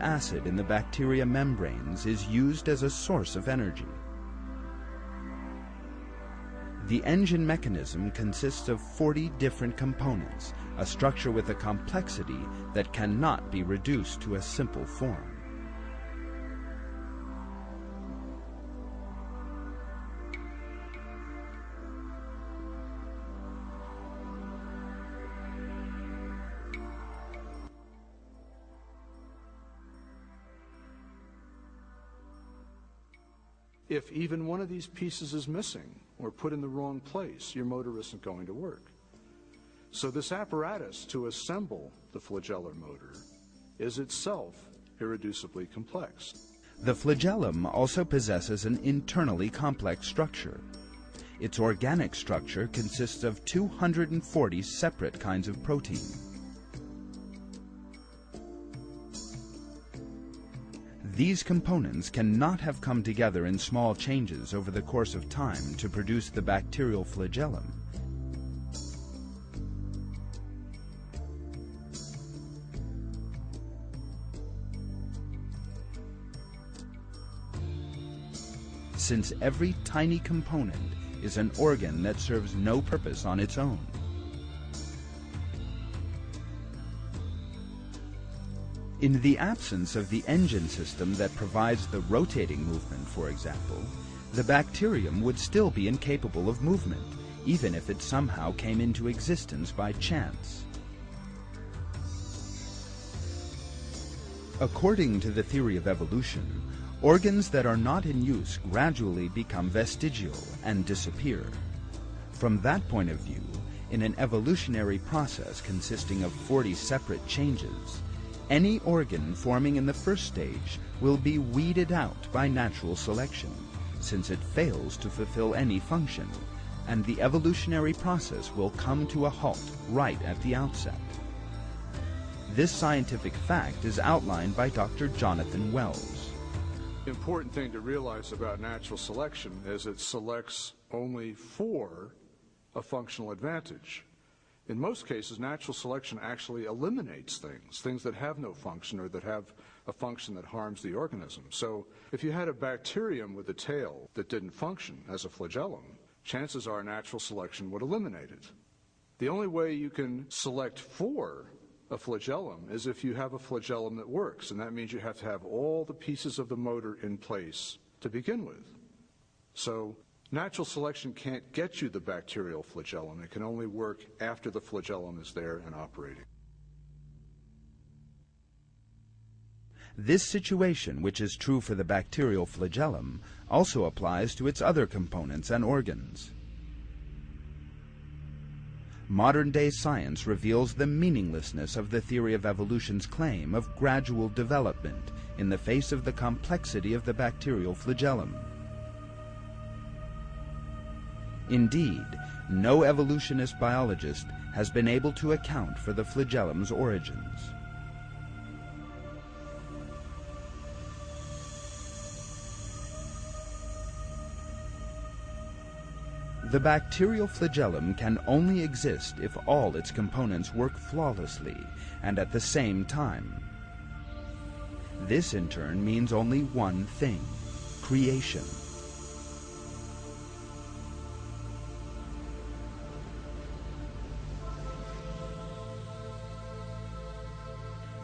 acid in the bacteria membranes is used as a source of energy. The engine mechanism consists of 40 different components, a structure with a complexity that cannot be reduced to a simple form. If even one of these pieces is missing or put in the wrong place, your motor isn't going to work. So this apparatus to assemble the flagellar motor is itself irreducibly complex. The flagellum also possesses an internally complex structure. Its organic structure consists of 240 separate kinds of protein. These components cannot have come together in small changes over the course of time to produce the bacterial flagellum. Since every tiny component is an organ that serves no purpose on its own. In the absence of the engine system that provides the rotating movement, for example, the bacterium would still be incapable of movement, even if it somehow came into existence by chance. According to the theory of evolution, organs that are not in use gradually become vestigial and disappear. From that point of view, in an evolutionary process consisting of 40 separate changes, any organ forming in the first stage will be weeded out by natural selection, since it fails to fulfill any function, and the evolutionary process will come to a halt right at the outset. This scientific fact is outlined by Dr. Jonathan Wells. The important thing to realize about natural selection is it selects only for a functional advantage. In most cases, natural selection actually eliminates things that have no function or that have a function that harms the organism. So if you had a bacterium with a tail that didn't function as a flagellum, chances are natural selection would eliminate it. The only way you can select for a flagellum is if you have a flagellum that works, and that means you have to have all the pieces of the motor in place to begin with. So natural selection can't get you the bacterial flagellum. It can only work after the flagellum is there and operating. This situation, which is true for the bacterial flagellum, also applies to its other components and organs. Modern-day science reveals the meaninglessness of the theory of evolution's claim of gradual development in the face of the complexity of the bacterial flagellum. Indeed, no evolutionist biologist has been able to account for the flagellum's origins. The bacterial flagellum can only exist if all its components work flawlessly and at the same time. This in turn means only one thing: creation.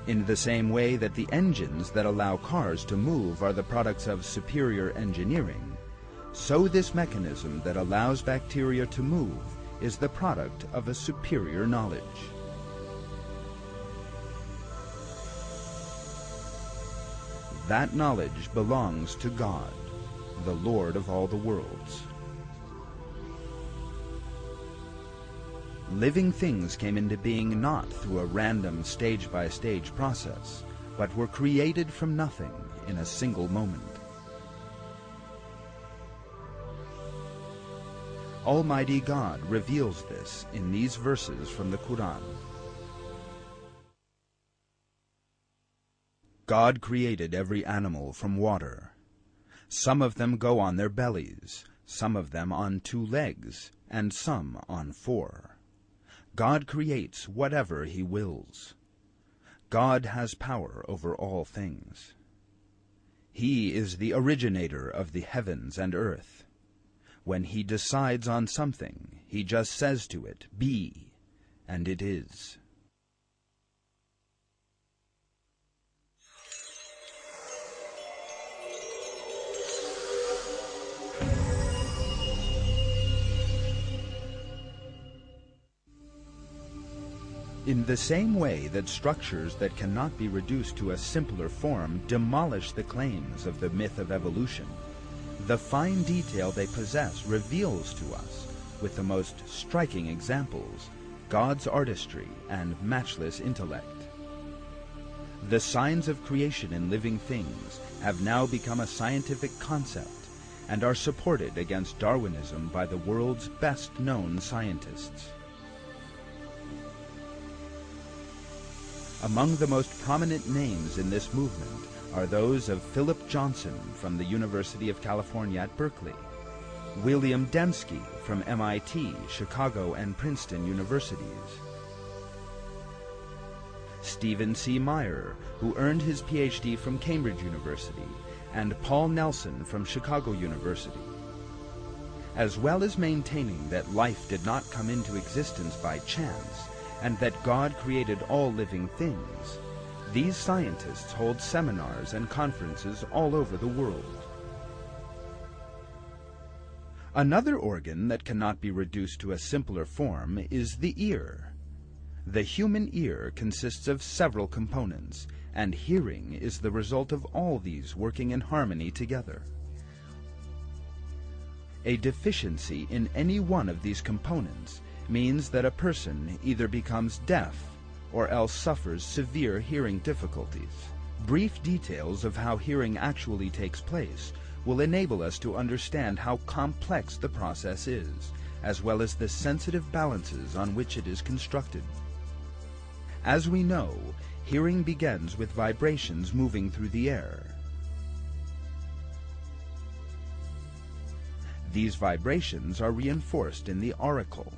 In the same way that the engines that allow cars to move are the products of superior engineering, so this mechanism that allows bacteria to move is the product of a superior knowledge. That knowledge belongs to God, the Lord of all the worlds. Living things came into being not through a random stage-by-stage process, but were created from nothing in a single moment. Almighty God reveals this in these verses from the Quran. God created every animal from water. Some of them go on their bellies, some of them on 2 legs, and some on 4. God creates whatever He wills. God has power over all things. He is the originator of the heavens and earth. When he decides on something, he just says to it, "Be," and it is. In the same way that structures that cannot be reduced to a simpler form demolish the claims of the myth of evolution, the fine detail they possess reveals to us, with the most striking examples, God's artistry and matchless intellect. The signs of creation in living things have now become a scientific concept and are supported against Darwinism by the world's best-known scientists. Among the most prominent names in this movement are those of Philip Johnson from the University of California at Berkeley, William Dembski from MIT, Chicago, and Princeton universities, Stephen C. Meyer, who earned his PhD from Cambridge University, and Paul Nelson from Chicago University. As well as maintaining that life did not come into existence by chance, and that God created all living things, these scientists hold seminars and conferences all over the world. Another organ that cannot be reduced to a simpler form is the ear. The human ear consists of several components, and hearing is the result of all these working in harmony together. A deficiency in any one of these components means that a person either becomes deaf or else suffers severe hearing difficulties. Brief details of how hearing actually takes place will enable us to understand how complex the process is, as well as the sensitive balances on which it is constructed. As we know, hearing begins with vibrations moving through the air. These vibrations are reinforced in the auricle.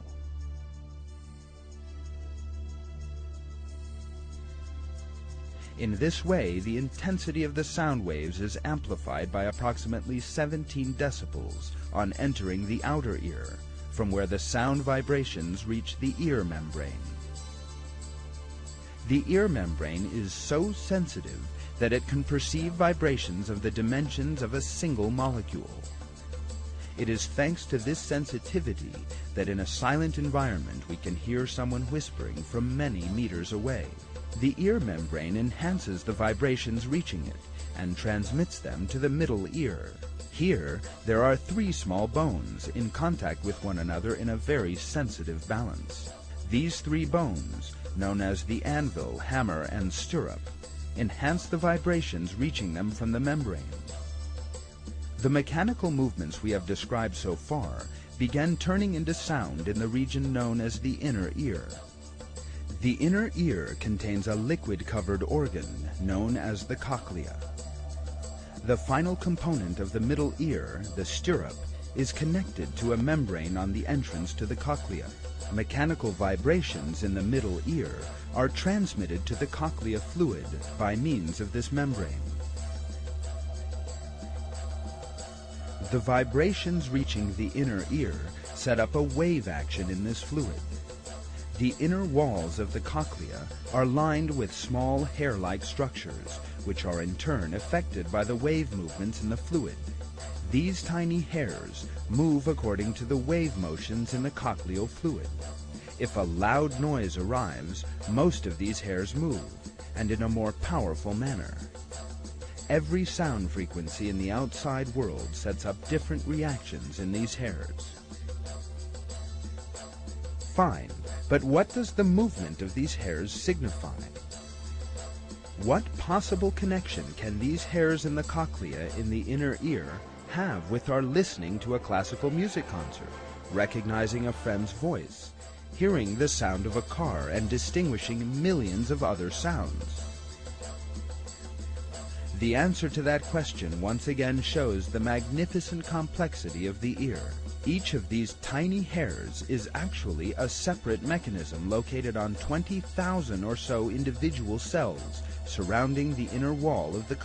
In this way, the intensity of the sound waves is amplified by approximately 17 decibels on entering the outer ear, from where the sound vibrations reach the ear membrane. The ear membrane is so sensitive that it can perceive vibrations of the dimensions of a single molecule. It is thanks to this sensitivity that in a silent environment we can hear someone whispering from many meters away. The ear membrane enhances the vibrations reaching it and transmits them to the middle ear. Here, there are 3 small bones in contact with one another in a very sensitive balance. These 3 bones, known as the anvil, hammer, and stirrup, enhance the vibrations reaching them from the membrane. The mechanical movements we have described so far began turning into sound in the region known as the inner ear. The inner ear contains a liquid-covered organ known as the cochlea. The final component of the middle ear, the stirrup, is connected to a membrane on the entrance to the cochlea. Mechanical vibrations in the middle ear are transmitted to the cochlea fluid by means of this membrane. The vibrations reaching the inner ear set up a wave action in this fluid. The inner walls of the cochlea are lined with small hair-like structures, which are in turn affected by the wave movements in the fluid. These tiny hairs move according to the wave motions in the cochleal fluid. If a loud noise arrives, most of these hairs move, and in a more powerful manner. Every sound frequency in the outside world sets up different reactions in these hairs. Fine, but what does the movement of these hairs signify? What possible connection can these hairs in the cochlea in the inner ear have with our listening to a classical music concert, recognizing a friend's voice, hearing the sound of a car, and distinguishing millions of other sounds? The answer to that question once again shows the magnificent complexity of the ear. Each of these tiny hairs is actually a separate mechanism located on 20,000 or so individual cells surrounding the inner wall of the